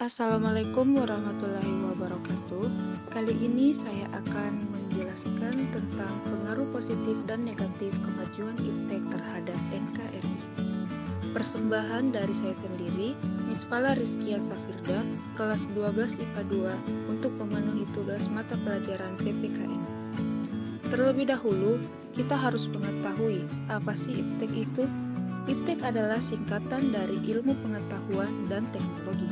Assalamualaikum warahmatullahi wabarakatuh. Kali ini saya akan menjelaskan tentang pengaruh positif dan negatif kemajuan iptek terhadap NKRI. Persembahan dari saya sendiri, Miss Fala Rizkia Safirda, kelas 12 IPA 2, untuk memenuhi tugas mata pelajaran PPKN. Terlebih dahulu, kita harus mengetahui apa sih iptek itu. Iptek adalah singkatan dari Ilmu Pengetahuan dan Teknologi.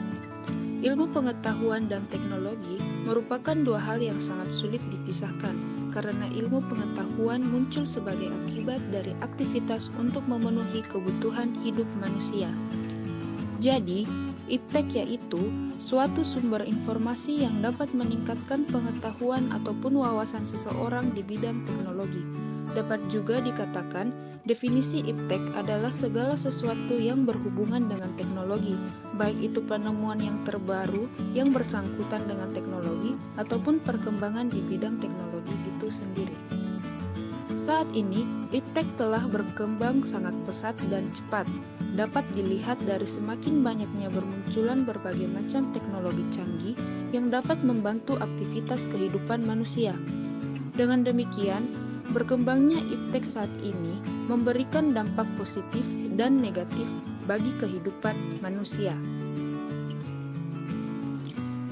Ilmu pengetahuan dan teknologi merupakan dua hal yang sangat sulit dipisahkan, karena ilmu pengetahuan muncul sebagai akibat dari aktivitas untuk memenuhi kebutuhan hidup manusia. Jadi, iptek yaitu suatu sumber informasi yang dapat meningkatkan pengetahuan ataupun wawasan seseorang di bidang teknologi. Dapat juga dikatakan, definisi iptek adalah segala sesuatu yang berhubungan dengan teknologi, baik itu penemuan yang terbaru yang bersangkutan dengan teknologi ataupun perkembangan di bidang teknologi itu sendiri. Saat ini, iptek telah berkembang sangat pesat dan cepat. Dapat dilihat dari semakin banyaknya bermunculan berbagai macam teknologi canggih yang dapat membantu aktivitas kehidupan manusia. Dengan demikian, berkembangnya iptek saat ini memberikan dampak positif dan negatif bagi kehidupan manusia.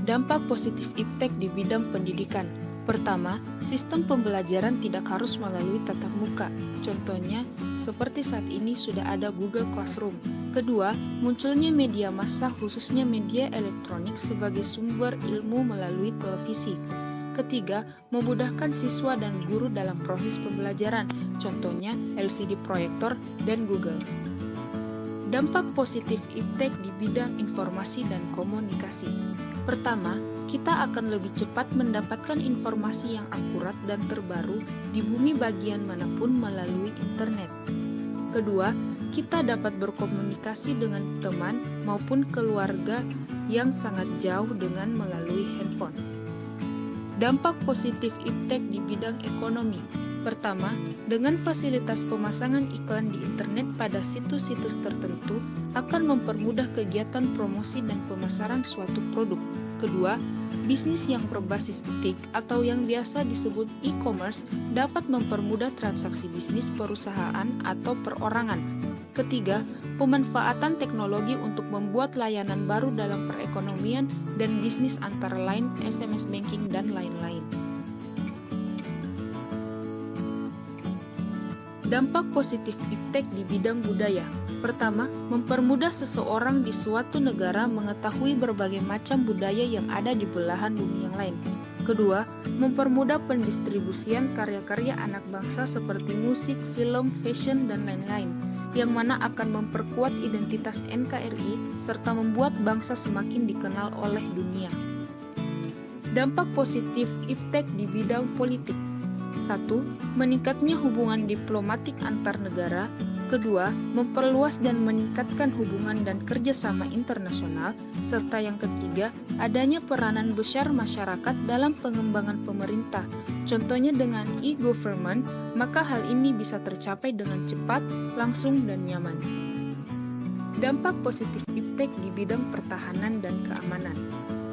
Dampak positif iptek di bidang pendidikan. Pertama, sistem pembelajaran tidak harus melalui tatap muka. Contohnya, seperti saat ini sudah ada Google Classroom. Kedua, munculnya media massa khususnya media elektronik sebagai sumber ilmu melalui televisi. Ketiga, memudahkan siswa dan guru dalam proses pembelajaran, contohnya LCD proyektor dan Google. Dampak positif iptek di bidang informasi dan komunikasi. Pertama, kita akan lebih cepat mendapatkan informasi yang akurat dan terbaru di bumi bagian manapun melalui internet. Kedua, kita dapat berkomunikasi dengan teman maupun keluarga yang sangat jauh dengan melalui handphone. Dampak positif iptek di bidang ekonomi. Pertama, dengan fasilitas pemasangan iklan di internet pada situs-situs tertentu akan mempermudah kegiatan promosi dan pemasaran suatu produk. Kedua, bisnis yang berbasis TIK atau yang biasa disebut e-commerce dapat mempermudah transaksi bisnis perusahaan atau perorangan. Ketiga, pemanfaatan teknologi untuk membuat layanan baru dalam perekonomian dan bisnis antara lain SMS banking dan lain-lain. Dampak positif iptek di bidang budaya. Pertama, mempermudah seseorang di suatu negara mengetahui berbagai macam budaya yang ada di belahan bumi yang lain. Kedua, mempermudah pendistribusian karya-karya anak bangsa seperti musik, film, fashion, dan lain-lain, yang mana akan memperkuat identitas NKRI serta membuat bangsa semakin dikenal oleh dunia. Dampak positif iptek di bidang politik. 1. Meningkatnya hubungan diplomatik antar negara. Kedua, memperluas dan meningkatkan hubungan dan kerjasama internasional. Serta yang ketiga, adanya peranan besar masyarakat dalam pengembangan pemerintah. Contohnya dengan e-government, maka hal ini bisa tercapai dengan cepat, langsung, dan nyaman. Dampak positif iptek di bidang pertahanan dan keamanan.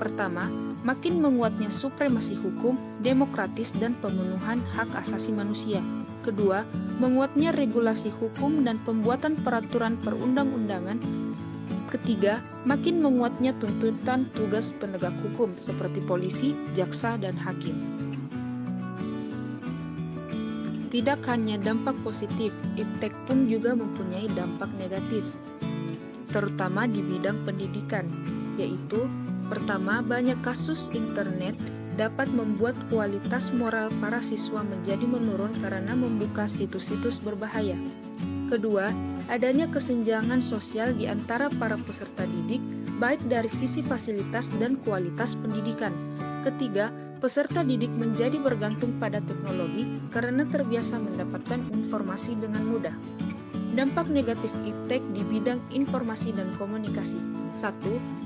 Pertama, makin menguatnya supremasi hukum, demokratis, dan pemenuhan hak asasi manusia. Kedua, menguatnya regulasi hukum dan pembuatan peraturan perundang-undangan. Ketiga, makin menguatnya tuntutan tugas penegak hukum seperti polisi, jaksa, dan hakim. Tidak hanya dampak positif, iptek pun juga mempunyai dampak negatif, terutama di bidang pendidikan, yaitu pertama, banyak kasus internet dapat membuat kualitas moral para siswa menjadi menurun karena membuka situs-situs berbahaya. Kedua, adanya kesenjangan sosial di antara para peserta didik, baik dari sisi fasilitas dan kualitas pendidikan. Ketiga, peserta didik menjadi bergantung pada teknologi karena terbiasa mendapatkan informasi dengan mudah. Dampak negatif iptek di bidang informasi dan komunikasi. 1.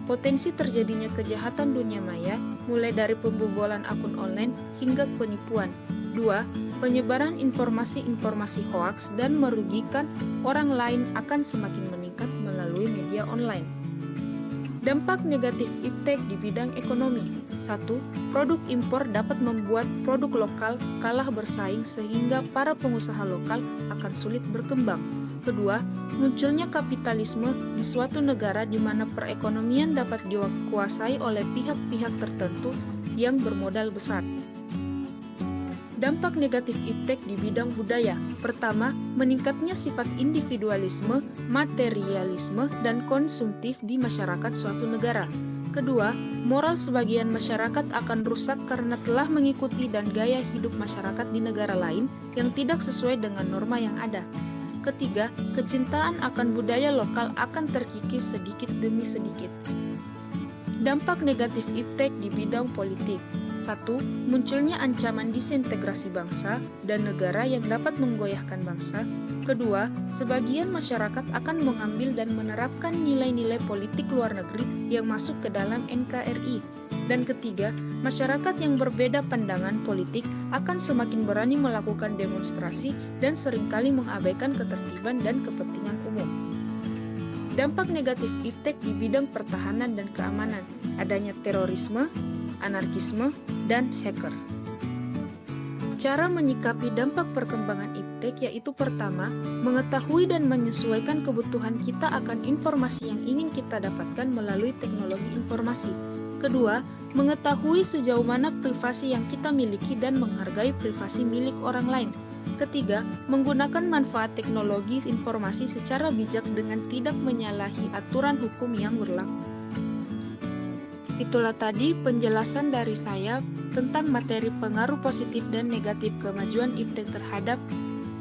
Potensi terjadinya kejahatan dunia maya, mulai dari pembobolan akun online hingga penipuan. 2. Penyebaran informasi-informasi hoaks dan merugikan orang lain akan semakin meningkat melalui media online. Dampak negatif iptek di bidang ekonomi. 1. Produk impor dapat membuat produk lokal kalah bersaing sehingga para pengusaha lokal akan sulit berkembang. Kedua, munculnya kapitalisme di suatu negara di mana perekonomian dapat dikuasai oleh pihak-pihak tertentu yang bermodal besar. Dampak negatif iptek di bidang budaya. Pertama, meningkatnya sifat individualisme, materialisme, dan konsumtif di masyarakat suatu negara. Kedua, moral sebagian masyarakat akan rusak karena telah mengikuti dan gaya hidup masyarakat di negara lain yang tidak sesuai dengan norma yang ada. Ketiga, kecintaan akan budaya lokal akan terkikis sedikit demi sedikit. Dampak negatif iptek di bidang politik. 1. Munculnya ancaman disintegrasi bangsa dan negara yang dapat menggoyahkan bangsa. Kedua, sebagian masyarakat akan mengambil dan menerapkan nilai-nilai politik luar negeri yang masuk ke dalam NKRI. Dan ketiga, masyarakat yang berbeda pandangan politik akan semakin berani melakukan demonstrasi dan seringkali mengabaikan ketertiban dan kepentingan umum. Dampak negatif iptek di bidang pertahanan dan keamanan, adanya terorisme, anarkisme, dan hacker. Cara menyikapi dampak perkembangan iptek yaitu pertama, mengetahui dan menyesuaikan kebutuhan kita akan informasi yang ingin kita dapatkan melalui teknologi informasi. Kedua, mengetahui sejauh mana privasi yang kita miliki dan menghargai privasi milik orang lain. Ketiga, menggunakan manfaat teknologi informasi secara bijak dengan tidak menyalahi aturan hukum yang berlaku. Itulah tadi penjelasan dari saya tentang materi pengaruh positif dan negatif kemajuan iptek terhadap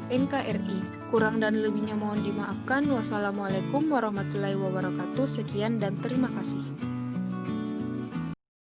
NKRI. Kurang dan lebihnya mohon dimaafkan. Wassalamualaikum warahmatullahi wabarakatuh. Sekian dan terima kasih.